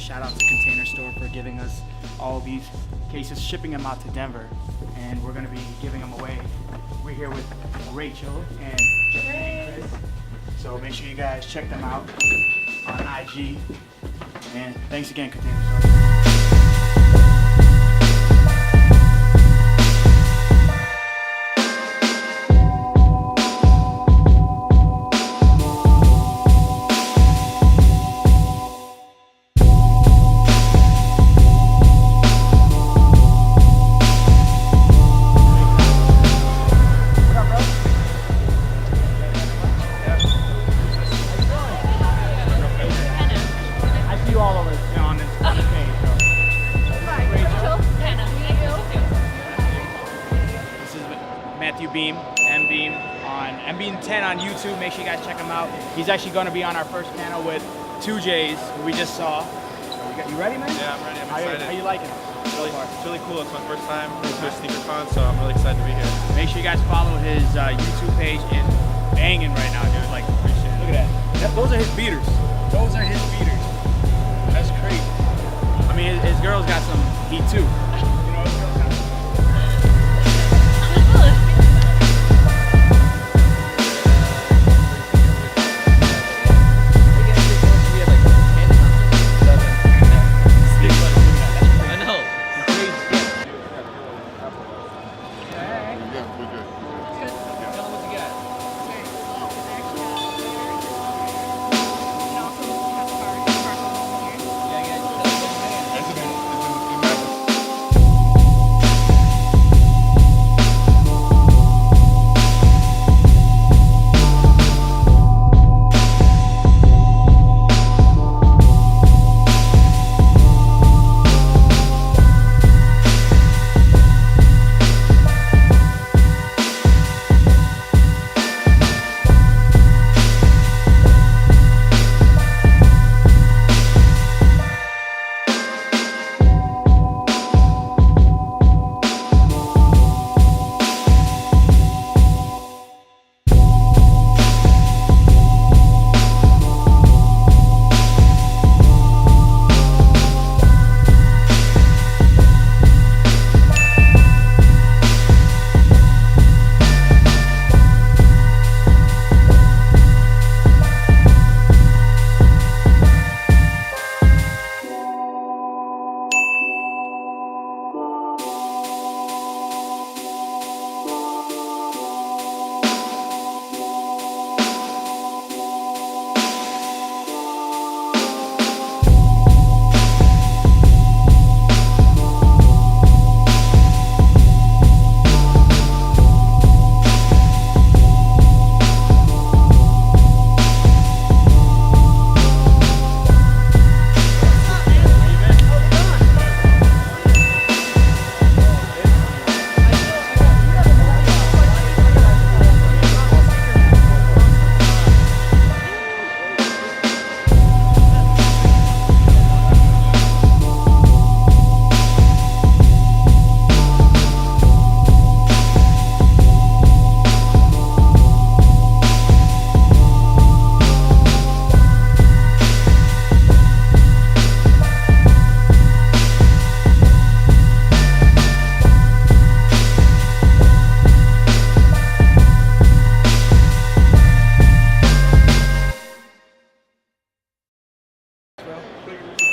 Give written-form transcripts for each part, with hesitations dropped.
shout out to Container Store for giving us all these cases, shipping them out to Denver, and we're gonna be giving them away. We're here with Rachel and Jeffrey and Chris, so make sure you guys check them out on IG. And thanks again, Container Store. Beam, M-Beam on M-Beam 10 on YouTube. Make sure you guys check him out. He's actually going to be on our first panel with 2Js, who we just saw. You ready, man? Yeah, I'm ready. I'm excited. How you liking it? It's really cool. It's my first time to SneakerCon, so I'm really excited to be here. Make sure you guys follow his YouTube page. It's banging right now, dude. Like, look at that. Those are his beaters. Those are his beaters. That's crazy. I mean, his girl's got some heat too. You know, his girl's got some.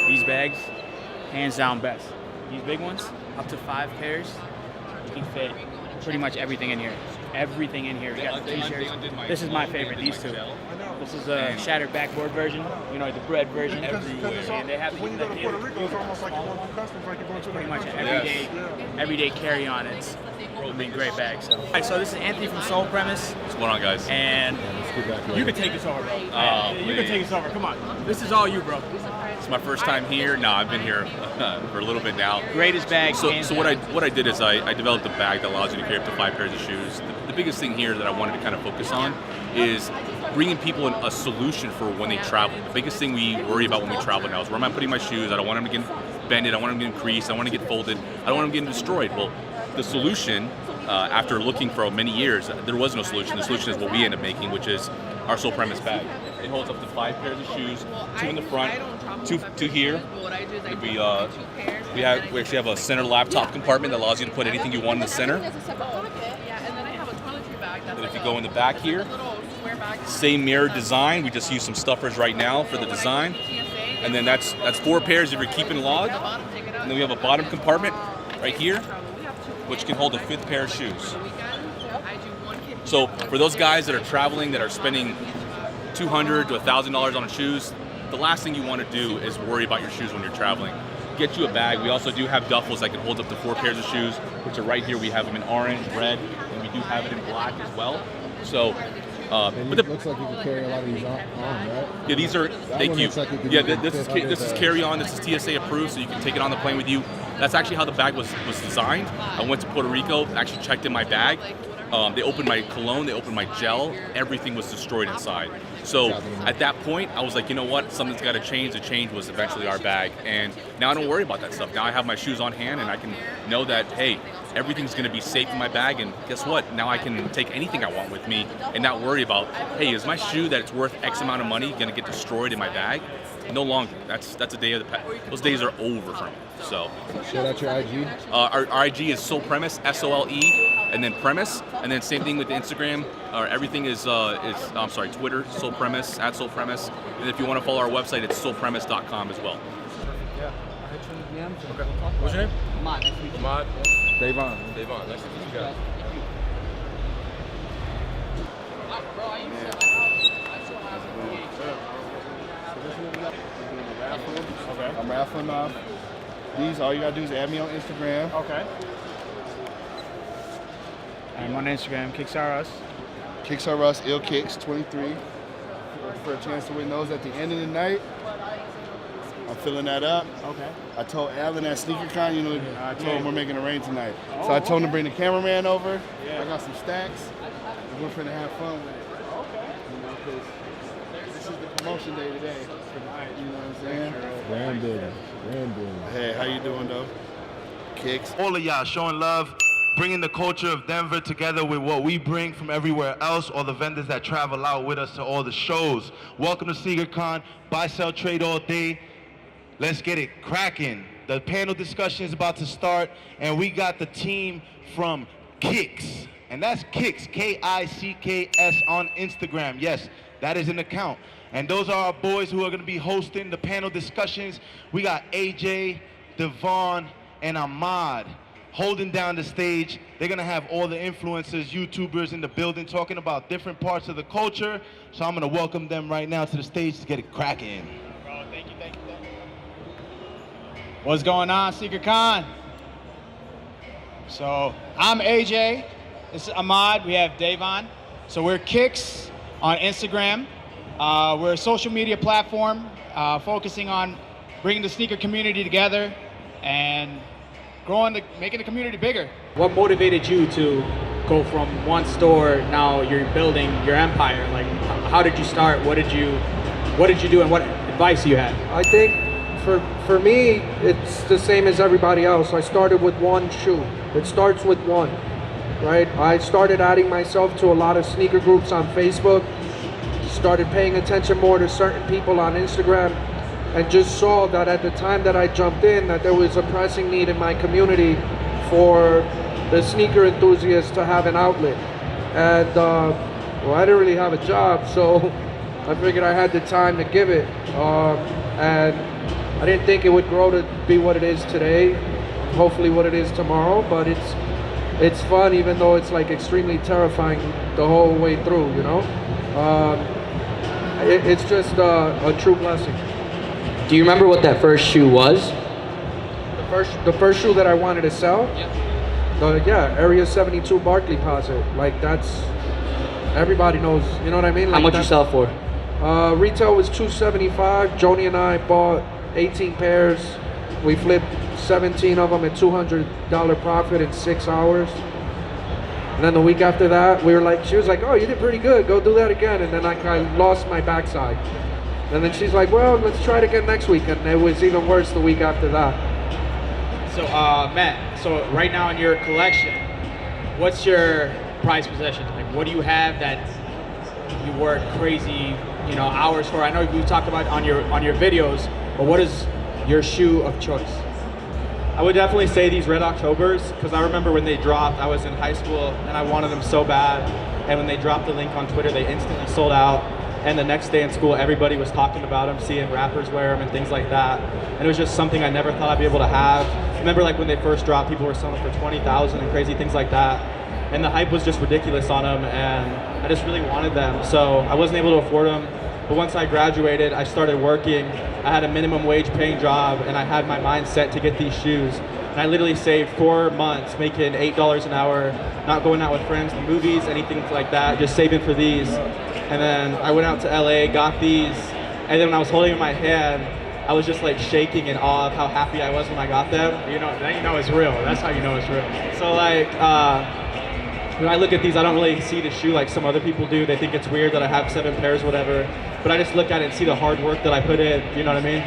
These bags, hands down best. These big ones, up to 5 pairs, you can fit pretty much everything in here. Everything in here. We got the t-shirts. This is my favorite, these two. This is a shattered backboard version, you know, the bread version. And they have when you go to Puerto Rico, it's almost like you're going through customs, like you're going to pretty much an everyday carry on. It's, I mean, great bag. So, all right, so this is Anthony from Soul Premise. What's going on, guys? And you can take this over, bro. You can take this over. Come on. This is all you, bro. It's my first time here. No, I've been here for a little bit now. Greatest bag. So what I did is I developed a bag that allows you to carry up to 5 pairs of shoes. The biggest thing here that I wanted to kind of focus on is bringing people a solution for when they travel. The biggest thing we worry about when we travel now is where am I putting my shoes? I don't want them to get bended. I want them to get creased. I want to get folded. I don't want them getting destroyed. Well, the solution, after looking for many years, there was no solution. The solution is what we end up making, which is our Soul Premise bag. It holds up to 5 pairs of shoes, 2 in the front, two here. We actually have a center laptop compartment that allows you to put anything you want in the center. And if you go in the back here, same mirror design. We just use some stuffers right now for the design. And then that's 4 pairs if you're keeping log. And then we have a bottom compartment right here, which can hold a 5th pair of shoes. So for those guys that are traveling, that are spending $200 to $1,000 on shoes, the last thing you want to do is worry about your shoes when you're traveling. Get you a bag. We also do have duffels that can hold up to 4 pairs of shoes, which are right here. We have them in orange, red, and we do have it in black as well. So, and it looks like you can carry a lot of these on, right? Yeah, these are. Thank you. Like This is carry on. This is TSA approved, so you can take it on the plane with you. That's actually how the bag was designed. I went to Puerto Rico, actually checked in my bag. They opened my cologne, they opened my gel, everything was destroyed inside. So at that point, I was like, you know what, something's got to change. The change was eventually our bag, and now I don't worry about that stuff. Now I have my shoes on hand, and I can know that, hey, everything's going to be safe in my bag, and guess what? Now I can take anything I want with me and not worry about, hey, is my shoe that's worth X amount of money going to get destroyed in my bag? No longer. That's a day of the past. Those days are over for me. So shout out your IG. Our IG is Soul Premise, SOLE, and then Premise, and then same thing with the Instagram. Everything is Twitter, Soul Premise, at Soul Premise, and if you want to follow our website, it's soulpremise.com as well. Yeah. Okay. What's your name? Ahmad. Nice to meet you. Ahmad. Davon. Davon. Nice to meet you guys. Okay. I'm raffling off these. All you gotta do is add me on Instagram. Okay. I'm on Instagram, Kickstarus. Kickstarus, Ill Kicks 23 for a chance to win those at the end of the night. I'm filling that up. Okay. I told Alan at SneakerCon, I told him we're making it rain tonight. So I told him to bring the cameraman over. Yeah. I got some stacks. And we're finna have fun with it. Okay. Because this is the promotion day today. You know what I'm saying? Brand building. Brand building. Hey, how you doing though? Kicks. All of y'all showing love, bringing the culture of Denver together with what we bring from everywhere else, all the vendors that travel out with us to all the shows. Welcome to SneakerCon. Buy, sell, trade all day. Let's get it cracking. The panel discussion is about to start, and we got the team from Kicks. And that's Kicks, K-I-C-K-S on Instagram. Yes, that is an account. And those are our boys who are going to be hosting the panel discussions. We got AJ, Devon, and Ahmad holding down the stage. They're going to have all the influencers, YouTubers in the building talking about different parts of the culture. So I'm going to welcome them right now to the stage to get it cracking. Bro, thank you. What's going on, SneakerCon? So I'm AJ. This is Ahmad. We have Davon. So we're Kicks on Instagram. We're a social media platform focusing on bringing the sneaker community together and making the community bigger. What motivated you to go from one store, now you're building your empire? Like, how did you start? What did you do, and what advice do you have? I think for me, it's the same as everybody else. I started with one shoe. It starts with one, right? I started adding myself to a lot of sneaker groups on Facebook, started paying attention more to certain people on Instagram, and just saw that at the time that I jumped in, that there was a pressing need in my community for the sneaker enthusiasts to have an outlet. And well, I didn't really have a job, so I figured I had the time to give it. And I didn't think it would grow to be what it is today, hopefully what it is tomorrow, but it's fun, even though it's like extremely terrifying the whole way through, you know? It's just a true blessing. Do you remember what that first shoe was? The first shoe that I wanted to sell? Yeah, Area 72 Barkley Posit. Like, that's, everybody knows, you know what I mean? Like, How much you sell for? Retail was $275. Joni and I bought 18 pairs. We flipped 17 of them at $200 profit in 6 hours. And then the week after that, she was like, oh, you did pretty good, go do that again. And then I lost my backside. And then she's like, well, let's try it again next week. And it was even worse the week after that. So Matt, so right now in your collection, what's your prized possession? Like, what do you have that you work crazy, hours for? I know you talked about on your videos, but what is your shoe of choice? I would definitely say these Red Octobers, because I remember when they dropped, I was in high school and I wanted them so bad. And when they dropped the link on Twitter, they instantly sold out. And the next day in school, everybody was talking about them, seeing rappers wear them and things like that. And it was just something I never thought I'd be able to have. I remember like when they first dropped, people were selling for 20,000 and crazy things like that. And the hype was just ridiculous on them, and I just really wanted them. So I wasn't able to afford them. But once I graduated, I started working. I had a minimum wage paying job, and I had my mind set to get these shoes. And I literally saved 4 months, making $8 an hour, not going out with friends to movies, anything like that, just saving for these. And then I went out to LA, got these, and then when I was holding them in my hand, I was just like shaking in awe of how happy I was when I got them. Then you know it's real. That's how you know it's real. So like, when I look at these, I don't really see the shoe like some other people do. They think it's weird that I have 7 pairs, whatever. But I just look at it and see the hard work that I put in, you know what I mean?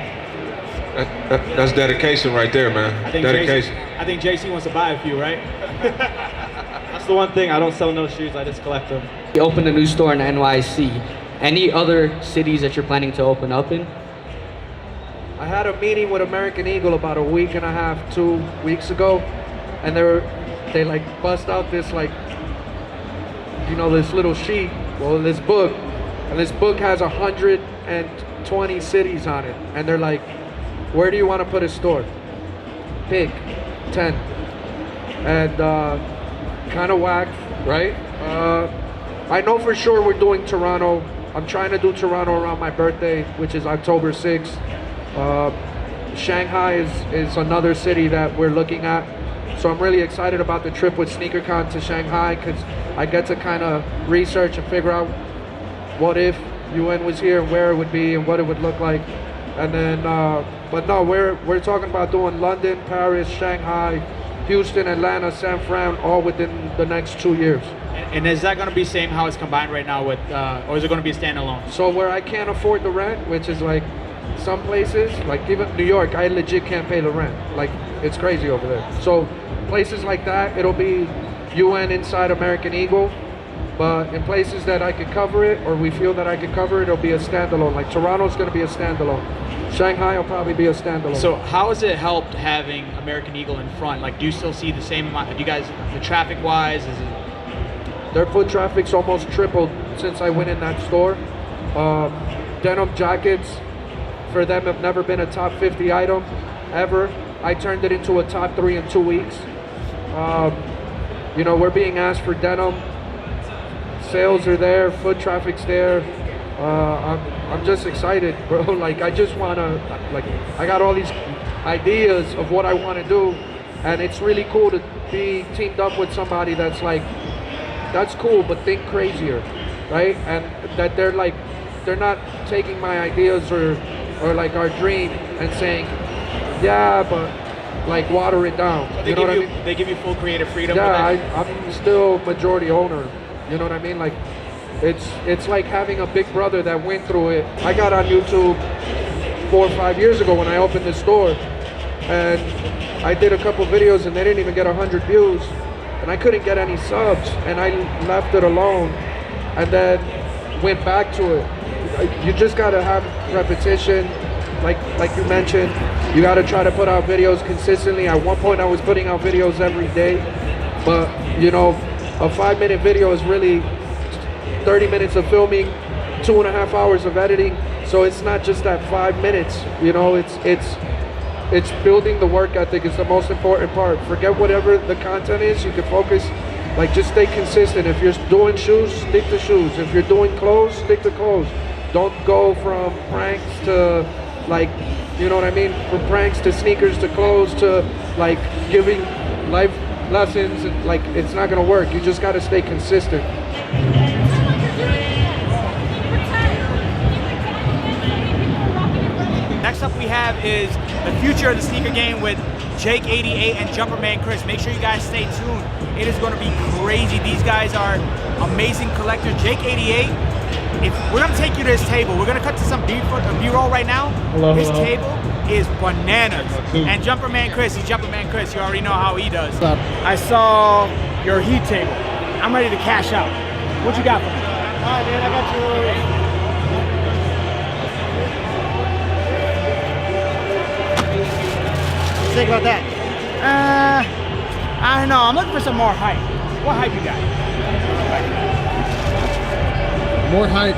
That's dedication right there, man. Dedication. I think JC wants to buy a few, right? That's the one thing, I don't sell no shoes, I just collect them. You opened a new store in NYC. Any other cities that you're planning to open up in? I had a meeting with American Eagle about a week and a half, 2 weeks ago, and they like bust out this like, this little sheet, this book, and this book has 120 cities on it, and they're like, where do you want to put a store? Pick 10. And kind of whack, right? I know for sure we're doing Toronto. I'm trying to do Toronto around my birthday, which is October 6th. Shanghai is another city that we're looking at. So I'm really excited about the trip with SneakerCon to Shanghai, because I get to kind of research and figure out what if UN was here and where it would be and what it would look like. And then, but no, we're talking about doing London, Paris, Shanghai, Houston, Atlanta, San Fran, all within the next 2 years. And is that going to be same how it's combined right now with, or is it going to be standalone? So where I can't afford the rent, which is like some places, like even New York, I legit can't pay the rent. Like, it's crazy over there. So places like that, it'll be UN inside American Eagle. But in places that I could cover it, or we feel that I could cover it, it'll be a standalone. Like Toronto's going to be a standalone. Shanghai will probably be a standalone. So how has it helped having American Eagle in front? Like, do you still see the same amount? Do you guys, the traffic-wise, is it? Their foot traffic's almost tripled since I went in that store. Denim jackets, for them, have never been a top 50 item ever. I turned it into a top 3 in 2 weeks. We're being asked for denim. Sales are there, foot traffic's there. I'm just excited, bro. Like, I just wanna, I got all these ideas of what I wanna do, and it's really cool to be teamed up with somebody that's like, that's cool, but think crazier, right? And that they're not taking my ideas or like our dream and saying, yeah, but like water it down. You know what I mean? They give you full creative freedom. Yeah, I'm still majority owner. You know what I mean? Like, it's like having a big brother that went through it. I got on YouTube 4 or 5 years ago when I opened the store, and I did a couple videos and they didn't even get 100 views, and I couldn't get any subs, and I left it alone, and then went back to it. You just gotta have repetition, like you mentioned. You gotta try to put out videos consistently. At one point I was putting out videos every day, but a 5-minute video is really 30 minutes of filming, 2.5 hours of editing. So it's not just that 5 minutes, it's building the work ethic is the most important part. Forget whatever the content is, you can focus, just stay consistent. If you're doing shoes, stick to shoes. If you're doing clothes, stick to clothes. Don't go from pranks to from pranks to sneakers to clothes to giving life lessons. It's not gonna work. You just gotta stay consistent. Next up we have is the future of the sneaker game with Jake88 and Jumperman Chris. Make sure you guys stay tuned. It is going to be crazy. These guys are amazing collectors. Jake88, we're going to take you to his table. We're going to cut to some B-roll right now. His table is bananas. And Jumperman Chris, he's Jumperman Chris. You already know how he does. I saw your Heat table. I'm ready to cash out. What you got for me? right, dude, I got you. What do you think about that? I don't know. I'm looking for some more hype. What hype you got? More hype.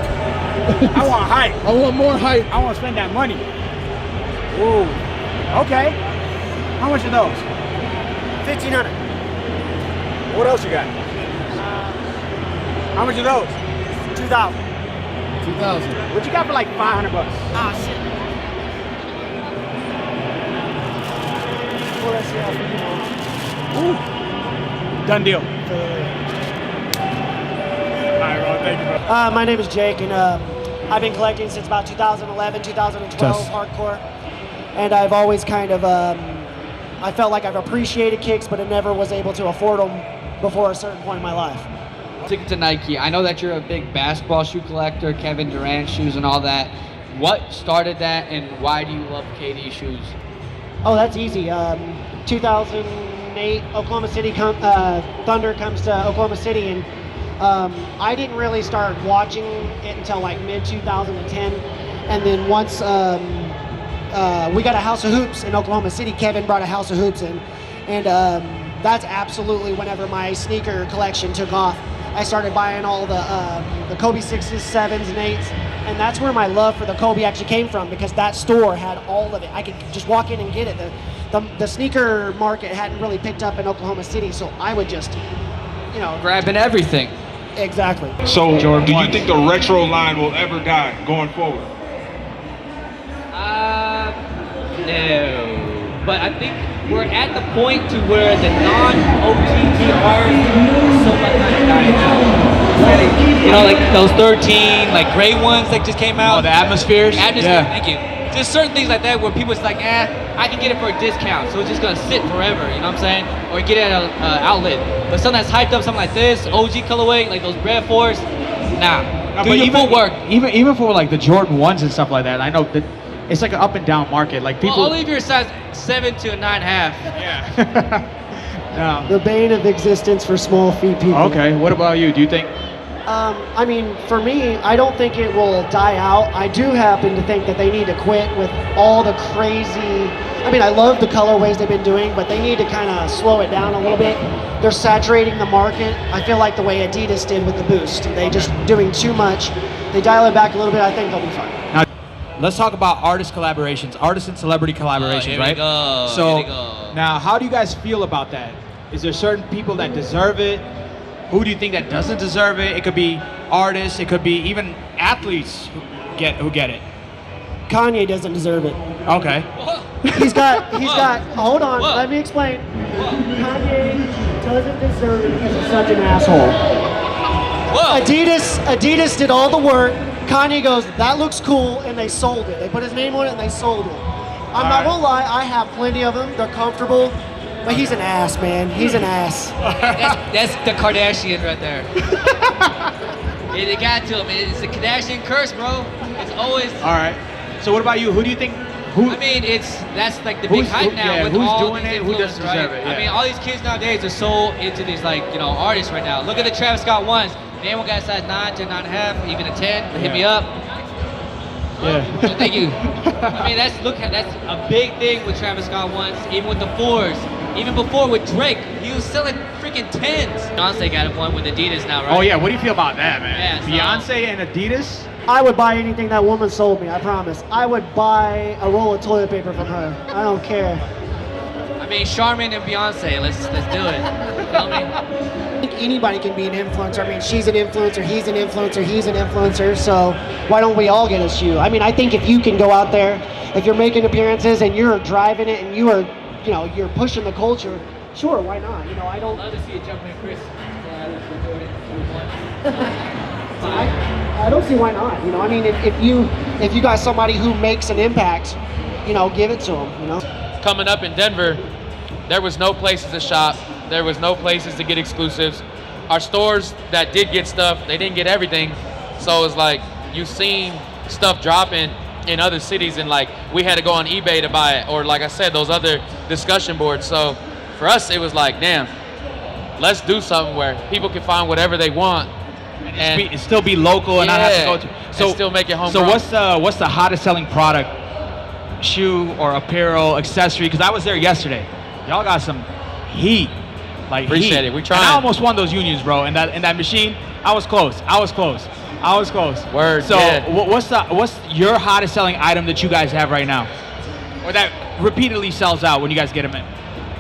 I want hype. I want more hype. I want to spend that money. Ooh. Okay. How much are those? 1,500. What else you got? How much are those? 2,000. 2,000. What you got for like 500 bucks? Ah, shit. Well, let's see how many more. Ooh. Done deal. All right, bro. Thank you, bro. My name is Jake, and I've been collecting since about 2011, 2012, Test. hardcore. And I've always kind of, I felt like I've appreciated kicks, but I never was able to afford them before a certain point in my life. Sticking to Nike, I know that you're a big basketball shoe collector, Kevin Durant shoes and all that. What started that, and why do you love KD shoes? Oh, that's easy. 2008, Oklahoma City Thunder comes to Oklahoma City, and I didn't really start watching it until like mid-2010. And then once we got a House of Hoops in Oklahoma City, Kevin brought a House of Hoops in, and that's absolutely whenever my sneaker collection took off. I started buying all the Kobe 6s, 7s, and 8s, and that's where my love for the Kobe actually came from, because that store had all of it. I could just walk in and get it. The sneaker market hadn't really picked up in Oklahoma City, so I would just, you know, Grabbing everything. exactly. So, Jordan do you ones. think the retro line will ever die going forward? No. But I think we're at the point to where the non-OTTR is so much like dying out. You know, like those 13, like gray ones that just came out. Oh, the atmospheres? Atmosphere, Yeah. thank you. Just certain things like that where people's like, I can get it for a discount, so it's just gonna sit forever, you know what I'm saying? Or get it at an outlet. But something that's hyped up, something like this, OG colorway, like those Red Force, nah. Do your footwork. Even for like the Jordan 1s and stuff like that, I know that it's like an up and down market. Like people. Well, I'll leave your size 7 to a 9.5. Yeah. The bane of existence for small feet people. Okay. What about you? Do you think? I mean, for me, I don't think it will die out. I do happen to think that they need to quit with all the crazy. I mean, I love the colorways they've been doing, but they need to kind of slow it down a little bit. They're saturating the market. I feel like the way Adidas did with the Boost. They just doing too much. They dial it back a little bit. I think they'll be fine. Now, let's talk about artist collaborations, artist and celebrity collaborations, here we right? go, So here we go. now, how do you guys feel about that? Is there certain people that deserve it? Who do you think that doesn't deserve it? It could be artists. It could be even athletes who get it. Kanye doesn't deserve it. Okay. He's got. Hold on. Whoa. Let me explain. Kanye doesn't deserve it because he's such an asshole. Whoa. Adidas did all the work. Kanye goes, that looks cool, and they sold it. They put his name on it and they sold it. I'm not gonna lie, I have plenty of them. They're comfortable, but he's an ass, man. He's an ass. That's the Kardashian right there. It got to him. It's the Kardashian curse, bro. It's always. All right. So what about you? Who do you think? Who? I mean, that's like the big Who's- hype who- now yeah, with who's all doing these it, who doesn't influencers, right? deserve it, I yeah. mean, all these kids nowadays are so into these artists right now. Look at the Travis Scott ones. Anyone got a size 9 to 9.5, even a 10? Hit me up. Yeah. So thank you. I mean, that's a big thing with Travis Scott ones. Even with the 4s. Even before with Drake, he was selling freaking 10s. Beyonce got one with Adidas now, right? Oh yeah. What do you feel about that, man? Yeah, so- Beyonce and Adidas. I would buy anything that woman sold me, I promise. I would buy a roll of toilet paper from her. I don't care. I mean, Charmin and Beyonce. Let's do it. You feel me? I think anybody can be an influencer. I mean, she's an influencer, he's an influencer, he's an influencer, so why don't we all get a shoe? I mean, I think if you can go out there, if you're making appearances and you're driving it and you are, you know, you're pushing the culture, sure, why not? You know, I don't... Love to see you jump in, Chris. I don't see why not. You know, I mean, if you got somebody who makes an impact, you know, give it to them. You know. Coming up in Denver, there was no places to shop. There was no places to get exclusives. Our stores that did get stuff, they didn't get everything. So it's like you've seen stuff dropping in other cities, and like we had to go on eBay to buy it, or like I said, those other discussion boards. So for us, it was like, damn, let's do something where people can find whatever they want And still be local and not have to go to. So still make it home. So what's the hottest selling product, shoe or apparel, accessory? Because I was there yesterday. Y'all got some heat. Like Appreciate heat. it. We trying. And I almost won those unions, bro. And that machine, I was close. Word. So yeah. what's your hottest selling item that you guys have right now, or that repeatedly sells out when you guys get them in?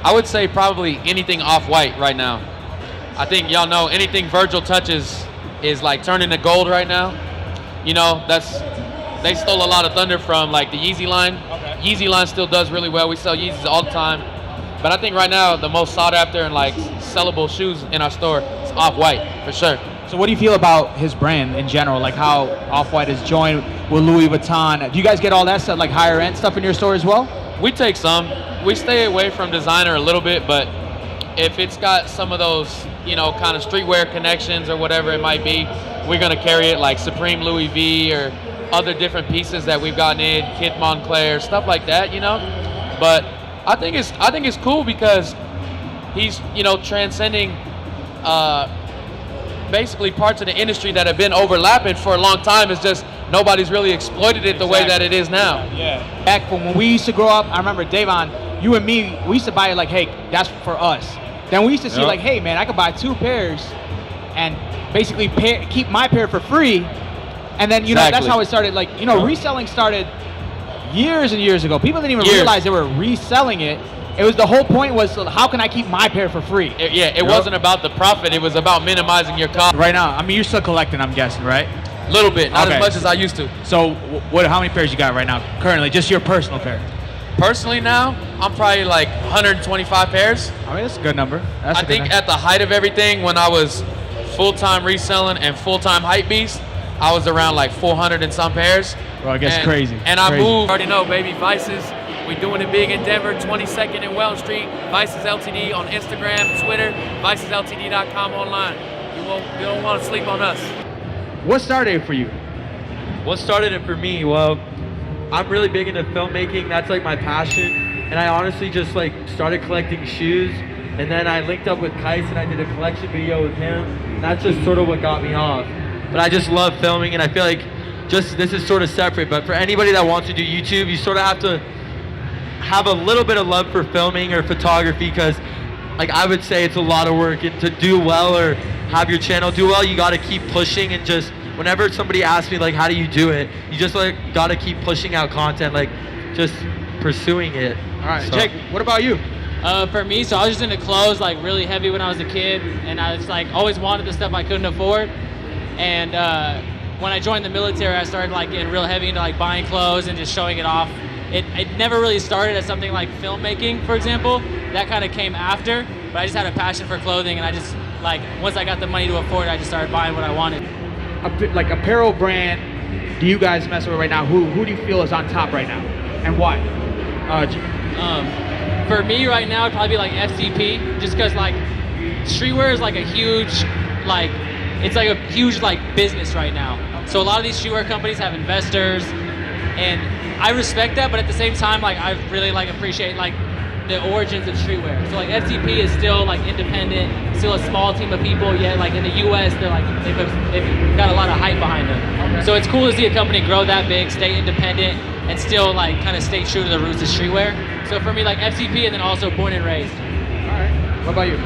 I would say probably anything Off-White right now. I think y'all know anything Virgil touches is like turning to gold right now. You know, they stole a lot of thunder from like the Yeezy line. Okay. Yeezy line still does really well. We sell Yeezys all the time. But I think right now the most sought after and like sellable shoes in our store is Off-White for sure. So what do you feel about his brand in general? Like how Off-White has joined with Louis Vuitton. Do you guys get all that stuff, like higher end stuff in your store as well? We take some. We stay away from designer a little bit, but if it's got some of those, you know, kind of streetwear connections or whatever it might be, we're gonna carry it, like Supreme Louis V or other different pieces that we've gotten in, Kit Moncler, stuff like that, you know. But I think it's cool because he's, you know, transcending basically parts of the industry that have been overlapping for a long time. It's just nobody's really exploited it the way that it is now. Yeah. Back from when we used to grow up, I remember Davon, you and me, we used to buy it like, hey, that's for us. Then we used to see like, hey man, I could buy 2 pairs and basically keep my pair for free. And then, you know, that's how it started. Like, you know, reselling started years and years ago. People didn't even realize they were reselling it. It was the whole point was, how can I keep my pair for free? It wasn't about the profit. It was about minimizing your cost. Right now, I mean, you're still collecting, I'm guessing, right? A little bit, not as much as I used to. So, how many pairs you got right now, currently? Just your personal pair? Personally now, I'm probably like 125 pairs. I mean, that's a good number. I think at the height of everything, when I was full-time reselling and full-time hypebeast, I was around like 400 and some pairs. Bro, I guess crazy. And I moved. Already know, baby, Vices. We're doing it big in Denver, 22nd and Wells Street. Vices LTD on Instagram, Twitter, VicesLTD.com online. You don't want to sleep on us. What started it for you? What started it for me? Well, I'm really big into filmmaking. That's like my passion. And I honestly just like started collecting shoes. And then I linked up with Kais and I did a collection video with him. And that's just sort of what got me off. But I just love filming, and I feel like this is sort of separate. But for anybody that wants to do YouTube, you sort of have to have a little bit of love for filming or photography, because like I would say it's a lot of work, and to do well or have your channel do well, you got to keep pushing. And just whenever somebody asks me like, how do you do it, you just like got to keep pushing out content, like just pursuing it. All right, so. Jake, what about you? For me, so I was just into clothes like really heavy when I was a kid, and I was like always wanted the stuff I couldn't afford. And when I joined the military, I started like getting real heavy into like buying clothes and just showing it off. It never really started as something like filmmaking, for example. That kind of came after, but I just had a passion for clothing, and I just like once I got the money to afford it, I just started buying what I wanted. Like apparel brand, do you guys mess with right now? Who do you feel is on top right now, and why? For me right now, it'd probably be like FCP, just because like streetwear is like a huge like. It's like a huge like business right now. So a lot of these streetwear companies have investors, and I respect that, but at the same time, like I really like appreciate like the origins of streetwear. So like FCP is still like independent, still a small team of people, yet like in the US they're like they've got a lot of hype behind them. Okay. So it's cool to see a company grow that big, stay independent, and still like kind of stay true to the roots of streetwear. So for me, like FCP, and then also Born and Raised. All right. What about you?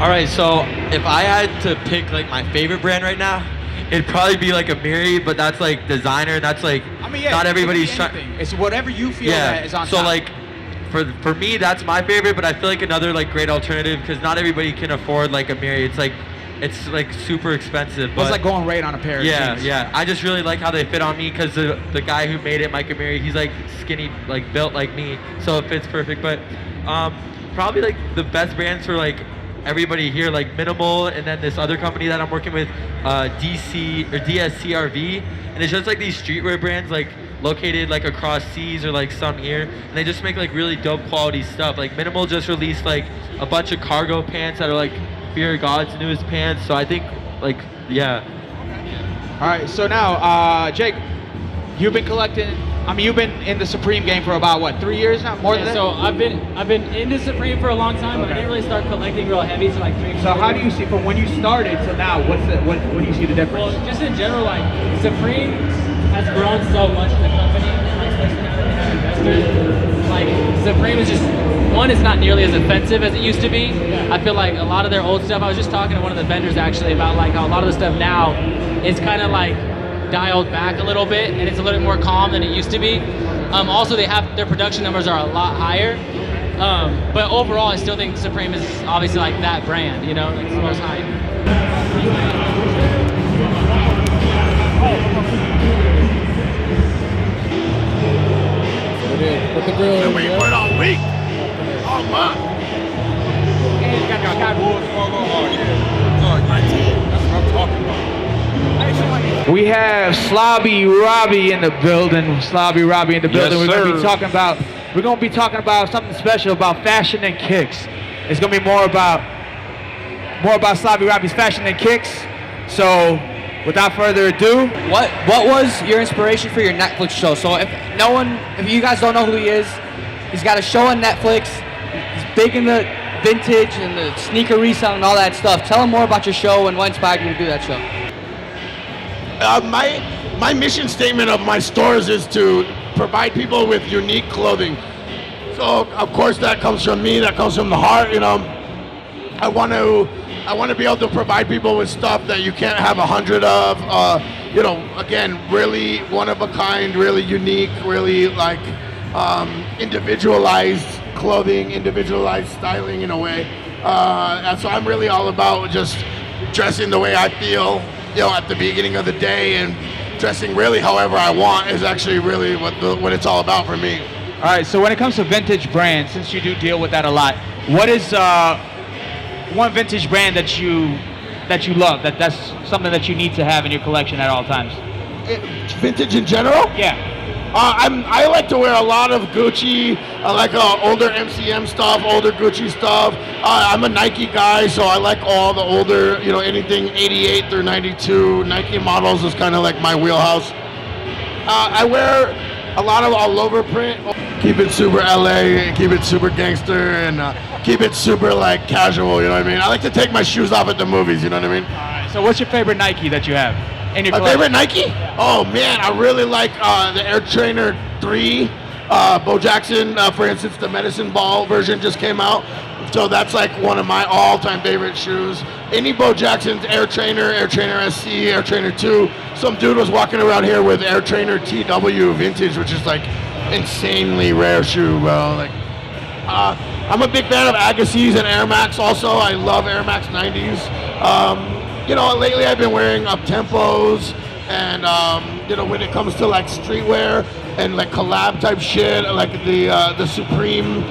All right, so if I had to pick like my favorite brand right now, it'd probably be like Amiri, but that's like designer. That's like not everybody's trying. It's whatever you feel that is on so top. Like for me, that's my favorite. But I feel like another like great alternative, because not everybody can afford like Amiri. It's like super expensive. But it's like going right on a pair of jeans. Yeah. I just really like how they fit on me, because the guy who made it, Mike Amiri, he's like skinny, like built like me, so it fits perfect. But probably like the best brands for like everybody here, like Minimal, and then this other company that I'm working with, DSCRV, and it's just like these streetwear brands like located like across seas or like some here, and they just make like really dope quality stuff. Like Minimal just released like a bunch of cargo pants that are like Fear of God's newest pants, so I think like All right, so now Jake, you've been collecting I mean, you've been in the Supreme game for about what, 3 years now? More than that? So I've been into Supreme for a long time, but I didn't really start collecting real heavy till like 3. So how do you see from when you started to now? What do you see the difference? Well, just in general, like Supreme has grown so much as a company, like especially now that they have investors. Like Supreme is just it's not nearly as offensive as it used to be. I feel like a lot of their old stuff. I was just talking to one of the vendors actually about like how a lot of the stuff now is kind of like dialed back a little bit, and it's a little bit more calm than it used to be. Also, their production numbers are a lot higher. But overall, I still think Supreme is obviously like that brand, you know, like it's the most high. Put the grill in. We went all week. All month. And you got your cowboys going on. Yeah. My team. That's what I'm talking about. We have Slobby Robbie in the building. Slobby Robbie in the building. Yes, We're gonna be talking about something special about fashion and kicks. It's gonna be more about Slobby Robbie's fashion and kicks. So, without further ado, what was your inspiration for your Netflix show? So if you guys don't know who he is, he's got a show on Netflix. He's big in the vintage and the sneaker resale and all that stuff. Tell him more about your show and what inspired you to do that show. My mission statement of my stores is to provide people with unique clothing. So of course that comes from me, that comes from the heart, you know. I want to be able to provide people with stuff that you can't have 100 of. You know, again, really one of a kind, really unique, really like individualized clothing, individualized styling in a way. And so I'm really all about just dressing the way I feel, you know, at the beginning of the day, and dressing really however I want is actually really what it's all about for me. all right. So when it comes to vintage brands, since you do deal with that a lot, what is one vintage brand that you love? That's something that you need to have in your collection at all times. Vintage in general? Yeah. I like to wear a lot of Gucci. I like older MCM stuff, older Gucci stuff. I'm a Nike guy, so I like all the older, you know, anything 88 through 92 Nike models is kind of like my wheelhouse. I wear a lot of all over print. Keep it super LA, keep it super gangster, and keep it super like casual, you know what I mean? I like to take my shoes off at the movies, you know what I mean? All right. So what's your favorite Nike that you have in your My collection? favorite Nike? Oh man, I really like the Air Trainer 3. Bo Jackson, for instance, the Medicine Ball version just came out. So that's like one of my all-time favorite shoes. Any Bo Jackson's Air Trainer SC, Air Trainer 2. Some dude was walking around here with Air Trainer TW Vintage, which is like insanely rare shoe, bro. Like, I'm a big fan of Agassiz and Air Max also. I love Air Max 90s. You know, lately I've been wearing up-tempos, and you know, when it comes to like streetwear and like collab type shit, like the Supreme,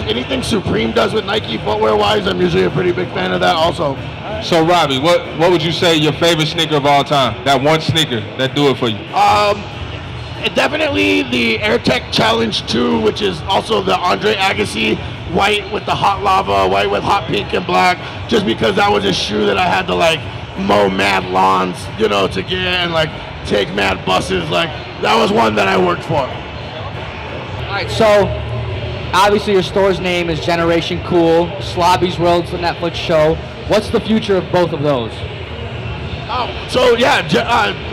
anything Supreme does with Nike footwear wise, I'm usually a pretty big fan of that also. So Robbie, what would you say your favorite sneaker of all time? That one sneaker that do it for you? Definitely the AirTech Challenge 2, which is also the Andre Agassi white with the hot lava, white with hot pink and black, just because that was a shoe that I had to like mow mad lawns, you know, to get, and like take mad buses. Like that was one that I worked for. All right, so obviously your store's name is Generation Cool. Slobby's World's the Netflix show. What's the future of both of those? Oh, so yeah,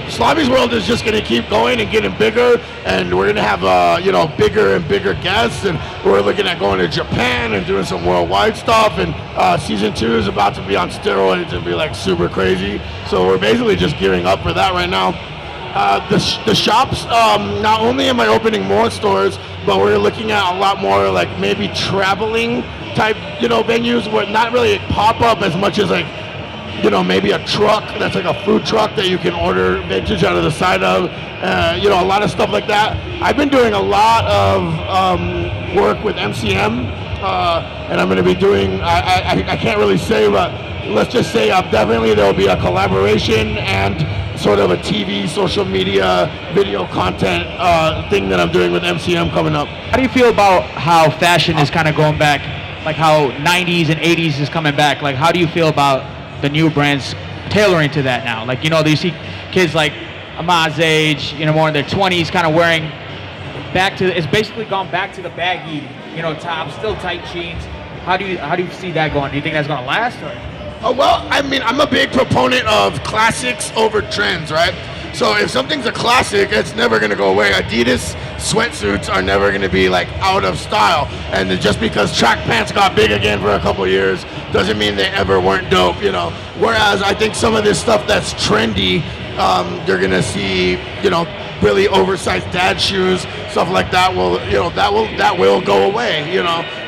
Slobby's World is just gonna keep going and getting bigger, and we're gonna have you know, bigger and bigger guests, and we're looking at going to Japan and doing some worldwide stuff. And season 2 is about to be on steroids and be like super crazy. So we're basically just gearing up for that right now. The shops, not only am I opening more stores, but we're looking at a lot more like maybe traveling type, you know, venues where not really pop-up as much as like, you know, maybe a truck that's like a food truck that you can order vintage out of the side of, you know, a lot of stuff like that. I've been doing a lot of work with MCM, and I'm going to be doing, I can't really say, but let's just say definitely there will be a collaboration and sort of a TV, social media, video content thing that I'm doing with MCM coming up. How do you feel about how fashion is kind of going back, like how 90s and 80s is coming back? Like, how do you feel about the new brands tailoring to that now? Like, you know, do you see kids like Ahmad's age, more in their 20s, kind of wearing it's basically gone back to the baggy, top, still tight jeans. How do you see that going? Do you think that's gonna last? Or? Oh, well, I mean, I'm a big proponent of classics over trends, right? So if something's a classic, it's never gonna go away. Adidas sweatsuits are never gonna be like out of style. And just because track pants got big again for a couple years doesn't mean they ever weren't dope, Whereas I think some of this stuff that's trendy, you're gonna see, really oversized dad shoes, stuff like that that will go away,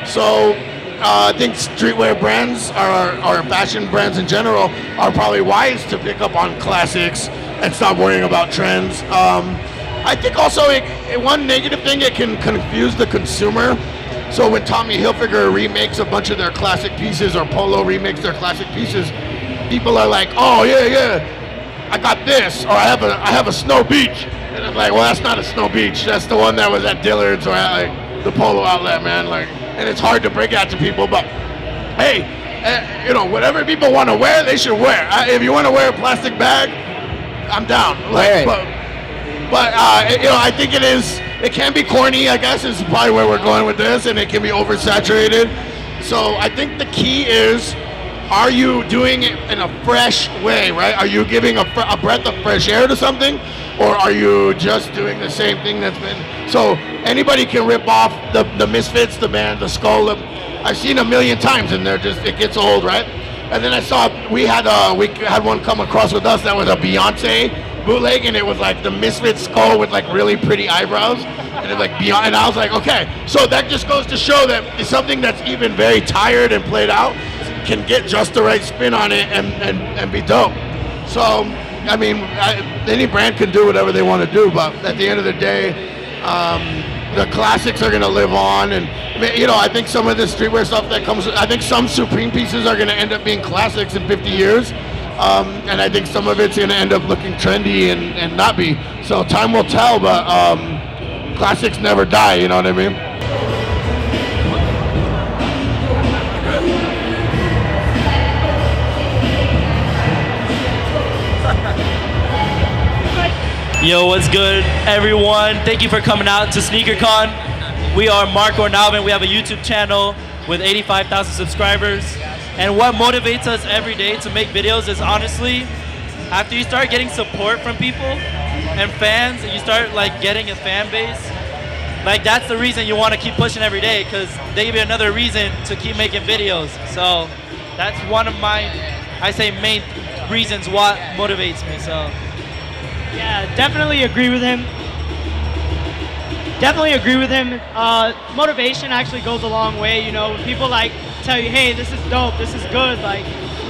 So I think streetwear brands or fashion brands in general are probably wise to pick up on classics and stop worrying about trends. I think also one negative thing, it can confuse the consumer. So when Tommy Hilfiger remakes a bunch of their classic pieces or Polo remakes their classic pieces, people are like, oh yeah, I got this, or I have a Snow Beach. And I'm like, well, that's not a Snow Beach. That's the one that was at Dillard's or at the Polo outlet, man. And it's hard to break out to people, but hey, whatever people want to wear, they should wear. If you want to wear a plastic bag, I'm down. I think it can be corny, I guess, is probably where we're going with this, and it can be oversaturated. So I think the key is, are you doing it in a fresh way, right? Are you giving a breath of fresh air to something? Or are you just doing the same thing that's been... So anybody can rip off the Misfits, the band, the Skull. I've seen a million times, and it gets old, right? And then I saw, we had one come across with us that was a Beyonce bootleg, and it was like the Misfits Skull with like really pretty eyebrows. And it was like Beyonce, and I was like, okay. So that just goes to show that it's something that's even very tired and played out can get just the right spin on it and be dope. So, I mean, any brand can do whatever they want to do, but at the end of the day, the classics are going to live on. And, I think some of the streetwear stuff that comes, I think some Supreme pieces are going to end up being classics in 50 years. And I think some of it's going to end up looking trendy and not be. So time will tell, but classics never die, you know what I mean? Yo, what's good, everyone? Thank you for coming out to SneakerCon. We are Marco and Alvin. We have a YouTube channel with 85,000 subscribers. And what motivates us every day to make videos is honestly, after you start getting support from people and fans, and you start getting a fan base, that's the reason you want to keep pushing every day, because they give you another reason to keep making videos. So that's one of my, main reasons what motivates me. So. Yeah, definitely agree with him. Motivation actually goes a long way, when people tell you, hey, this is dope, this is good,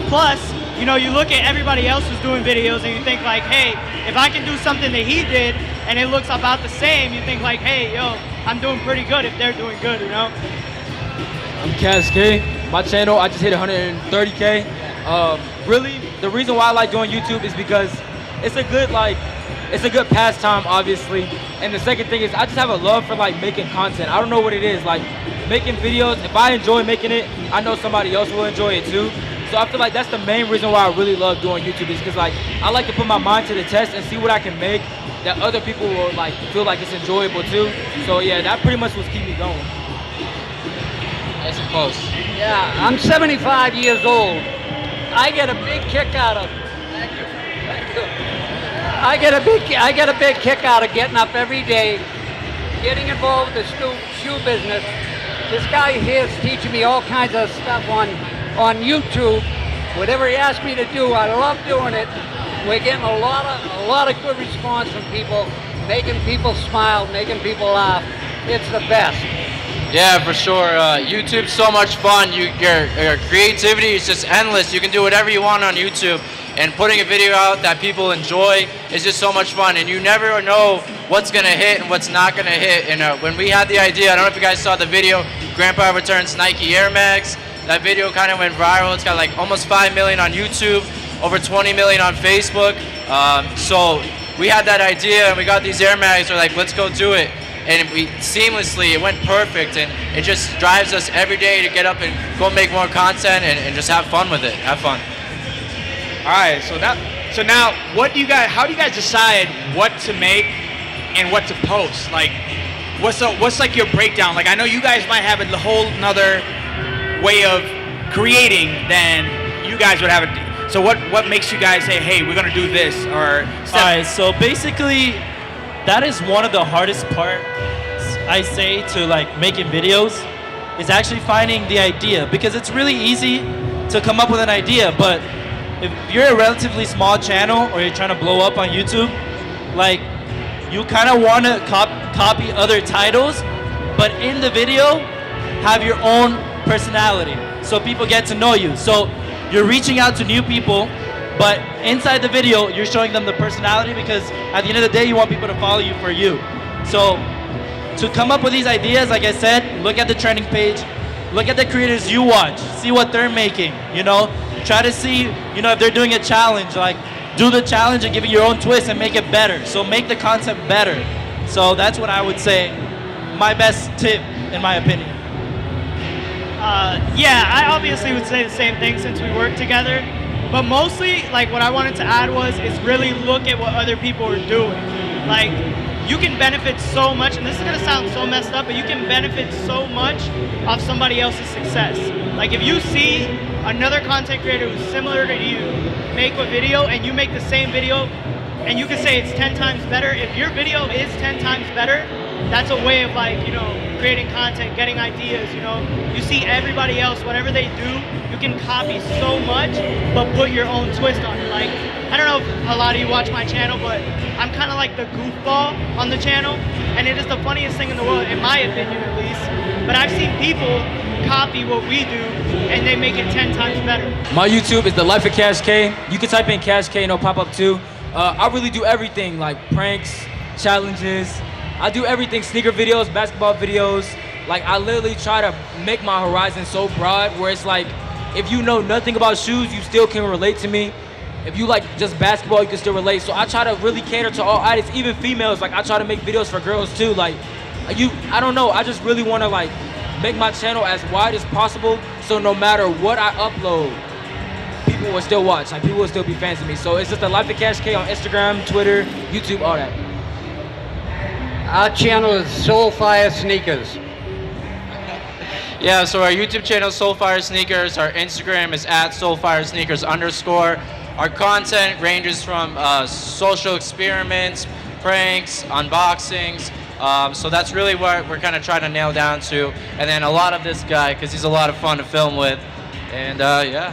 plus, you look at everybody else who's doing videos and you think hey, if I can do something that he did and it looks about the same, you think hey, yo, I'm doing pretty good if they're doing good, I'm Kaz K. My channel, I just hit 130K. Really, the reason why I like doing YouTube is because it's a good pastime, obviously. And the second thing is I just have a love for making content. I don't know what it is, making videos. If I enjoy making it, I know somebody else will enjoy it too. So I feel that's the main reason why I really love doing YouTube, is because I like to put my mind to the test and see what I can make that other people will feel it's enjoyable too. So yeah, that pretty much was keep me going. Nice and close. Yeah, I'm 75 years old. I get a big kick out of. I get a big kick out of getting up every day, getting involved with the shoe business. This guy here is teaching me all kinds of stuff on YouTube. Whatever he asks me to do, I love doing it. We're getting a lot of good response from people, making people smile, making people laugh. It's the best. Yeah, for sure. YouTube's so much fun. Your creativity is just endless. You can do whatever you want on YouTube. And putting a video out that people enjoy is just so much fun. And you never know what's going to hit and what's not going to hit. And when we had the idea, I don't know if you guys saw the video, Grandpa returns Nike Air Max. That video kind of went viral. It's got almost 5 million on YouTube, over 20 million on Facebook. So we had that idea and we got these Air Mags. We're let's go do it. And it went perfect. And it just drives us every day to get up and go make more content and just have fun with it. Have fun. All right, so So now, how do you guys decide what to make and what to post? Like, what's like your breakdown? Like, I know you guys might have a whole nother way of creating than you guys would have it. So what makes you guys say, hey, we're gonna do this, or? Alright, so basically, that is one of the hardest parts, I say, to like making videos, is actually finding the idea, because it's really easy to come up with an idea, but if you're a relatively small channel or you're trying to blow up on YouTube, like, you kind of want to copy other titles, but in the video, have your own personality, so people get to know you. So you're reaching out to new people, but inside the video, you're showing them the personality, because at the end of the day, you want people to follow you for you. So to come up with these ideas, like I said, look at the trending page, look at the creators you watch, see what they're making, you know? Try to see, you know, if they're doing a challenge, like, do the challenge and give it your own twist and make it better. So make the concept better. So that's what I would say, my best tip, in my opinion. Yeah, I obviously would say the same thing since we work together. But mostly, like, what I wanted to add is really look at what other people are doing. Like, you can benefit so much, and this is gonna sound so messed up, but you can benefit so much off somebody else's success. Like, if you see another content creator who's similar to you make a video and you make the same video and you can say it's 10 times better, if your video is 10 times better, that's a way of, like, you know, creating content, getting ideas, you know. You see everybody else, whatever they do, you can copy so much, but put your own twist on it. Like, I don't know if a lot of you watch my channel, but I'm kind of like the goofball on the channel, and it is the funniest thing in the world, in my opinion at least. But I've seen people copy what we do, and they make it 10 times better. My YouTube is The Life of Cash K. You can type in Cash K and it'll pop up too. I really do everything, like pranks, challenges. I do everything, sneaker videos, basketball videos. Like, I literally try to make my horizon so broad where it's like, if you know nothing about shoes, you still can relate to me. If you like just basketball, you can still relate. So I try to really cater to all audience, even females. Like, I try to make videos for girls too. Like, I don't know, I just really want to, like, make my channel as wide as possible, so no matter what I upload, people will still watch. Like, people will still be fans of me. So it's just The Life of Cash K on Instagram, Twitter, YouTube, all that. Our channel is Soulfire Sneakers. Yeah, so our YouTube channel is Soulfire Sneakers. Our Instagram is @SoulfireSneakers_. Our content ranges from social experiments, pranks, unboxings. So that's really what we're kind of trying to nail down to. And then a lot of this guy, because he's a lot of fun to film with. And yeah.